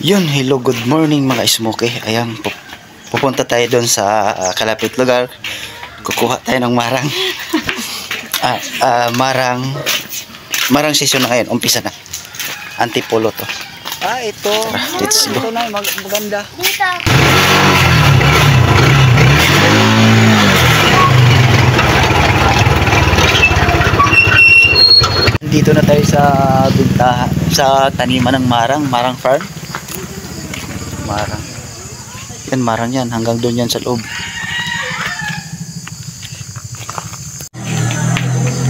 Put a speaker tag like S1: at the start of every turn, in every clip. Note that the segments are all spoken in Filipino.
S1: Yun, hello, good morning mga smoke. Ayan, pupunta tayo doon sa kalapit lugar. Kukuha tayo ng marang. Marang season na ngayon. Umpisa na. Antipolo to. Ito. Let's go. Ito na, maganda. Dito na tayo sa bintahan, sa taniman ng marang farm. Marang. Yan, marang yan. Hanggang doon yan sa loob.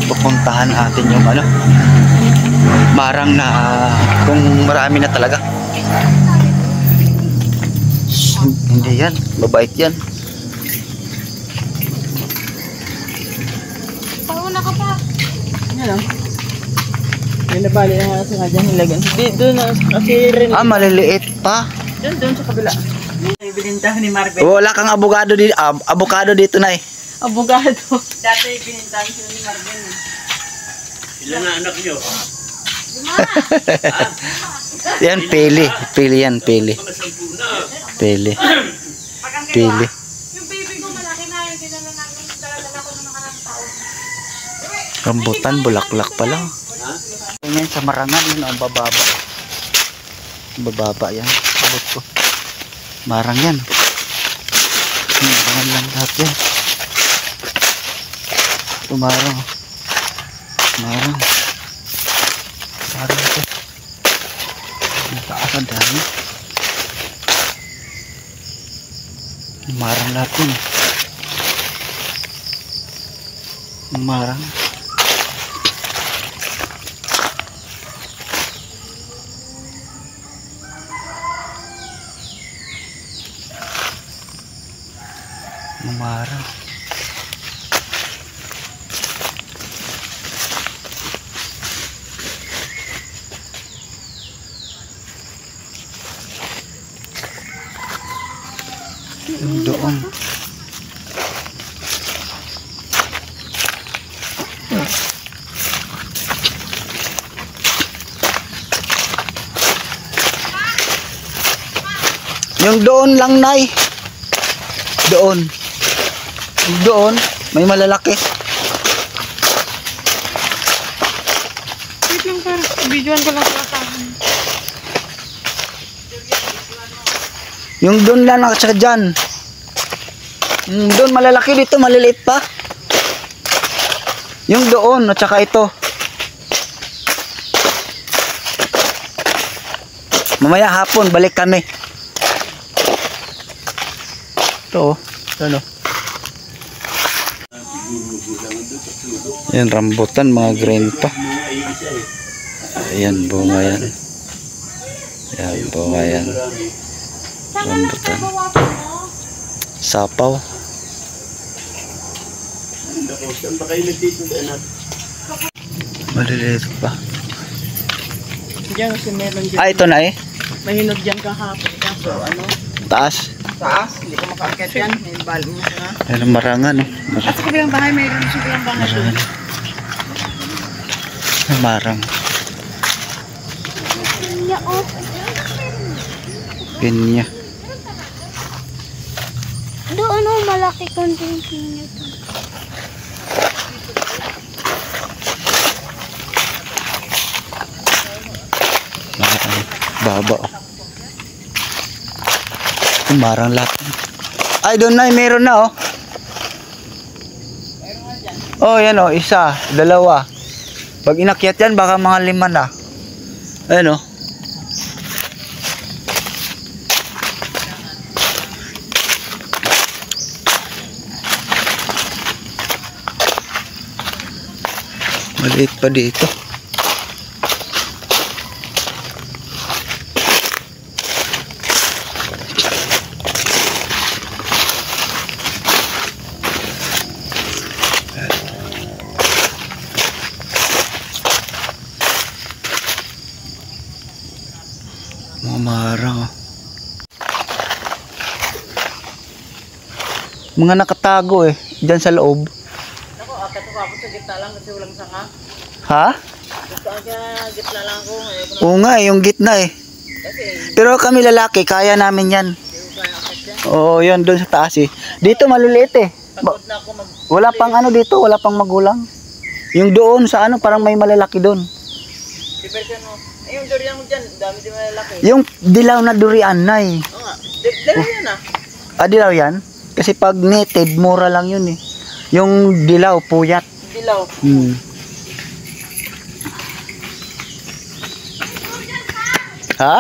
S1: Pupuntahan natin yung marang na kung marami na talaga. Hindi yan. Mabait yan.
S2: Pauna ka pa.
S3: Ano? May nabali na nga sa kanya hilagan. Doon na kasi rin.
S1: Maliliit pa.
S3: Doon sa kabila. Ay, binintahan ni Marvin.
S1: Wala kang abogado dito. Abogado dito na eh.
S3: Abogado. Dati binintahan siya ni Marvin.
S4: Ilan na anak nyo?
S1: Yan, pili. Pili yan, pili. Pili. Pili.
S2: Yung baby ko malaki na yung dinala ko nung nakarang taon.
S1: Rambutan, bulaklak pa lang. Yan sa marangan, yun ang bababa. Bababa yan. Abot ko. Marang yan. Marangan lang lahat yan. Tumarang. Marang. Marang ito. Ang taas ang dami. Marang lahat yun. Marang. Marang. Doon. Yung doon lang, Nay. Doon. Doon, may malalaki.
S2: Wait lang para. Videoan ko lang sa akin.
S1: Yung doon lang at saka dyan. Doon malalaki, dito maliliit pa. Yung doon at saka ito. Mamaya hapon balik kami. Ito, ano? Yan, rambutan, mga green pa. Ayan, bunga yan. Ayan, bunga yan. Rambutan. Sapaw. Maliliit pa.
S3: Diyan kasi meron dyan.
S1: Ito na eh.
S3: May hinog dyan kahapon. So ano?
S1: Taas.
S3: Taas. Hindi ko makakit yan. May balo mo siya.
S1: Ayan, marangan.
S3: At sa kabilang bahay, mayroon sa kabilang bahay.
S1: Marangan. Marang. Pinya.
S2: Doon malaki konting pinya to.
S1: Baba. Marang lahat. Ay, doon na, meron na oh. Oh, yan oh, isa, dalawa. Pag inakyat yan, baka mga 5 na. Ayan oh. Maliit pa dito. Mga marang oh. Mga nakatago eh, dyan sa loob.
S3: Ako, akit ko sa gitna lang kasi walang sanga.
S1: Ha?
S3: Gusto ka gitna lang ako.
S1: Oo nga, yung gitna eh. Pero kami lalaki, kaya namin yan. Oo, yun, doon sa taas eh. Dito maliliit eh.
S3: Pagod na ako mag...
S1: Wala pang ano dito, wala pang magulang. Yung doon sa ano, parang may malalaki doon.
S3: Si version mo. Ay, yung durian mo dyan, dami din malalaki.
S1: Yung dilaw na durian na eh.
S3: Oo nga. Dalawa yan ah.
S1: Ah, dilaw yan? Kasi pag native, mura lang yun eh. Yung dilaw, puyat.
S3: Dilaw.
S1: Hmm. Ha?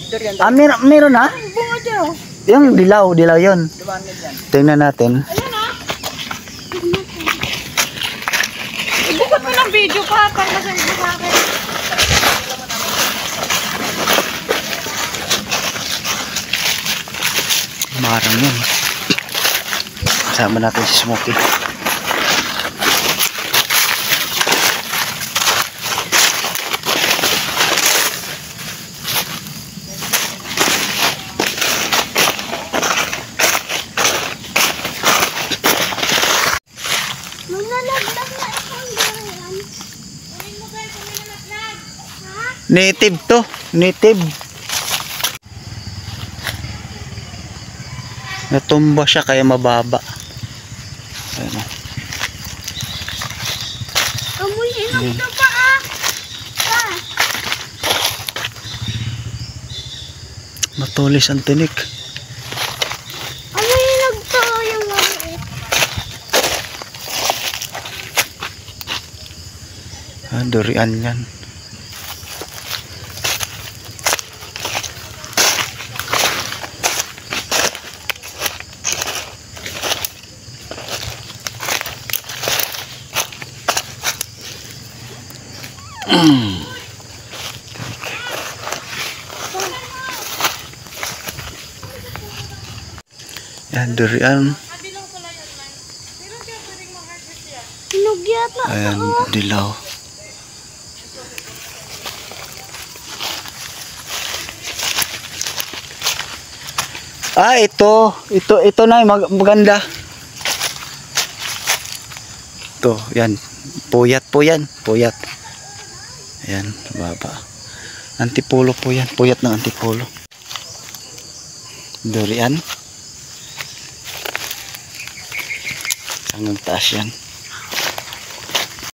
S3: Durian.
S1: Ah, meron ha?
S3: Bunga dyan oh.
S1: Yung dilaw yun.
S3: Dumaan na dyan.
S1: Tingnan natin.
S2: Ibukod mo ng video pa para masend mo sa akin.
S1: Marang yun. Kasama natin si Smokey. Native to. Native. Natumba siya kaya mababa. Ayan o.
S2: Amoy inom na pa ah.
S1: Matulis ang tinik.
S2: Amoy inom to yung maliit.
S1: Ah, durian yan. Yan, durian.
S2: Hinog yata.
S1: Ayan, dilaw. Ah, ito na maganda. Ito, yan. Puyat po yan. Puyat. Ayan, baba. Antipolo po yan. Puyat ng antipolo. Durian. Hanggang taas yan.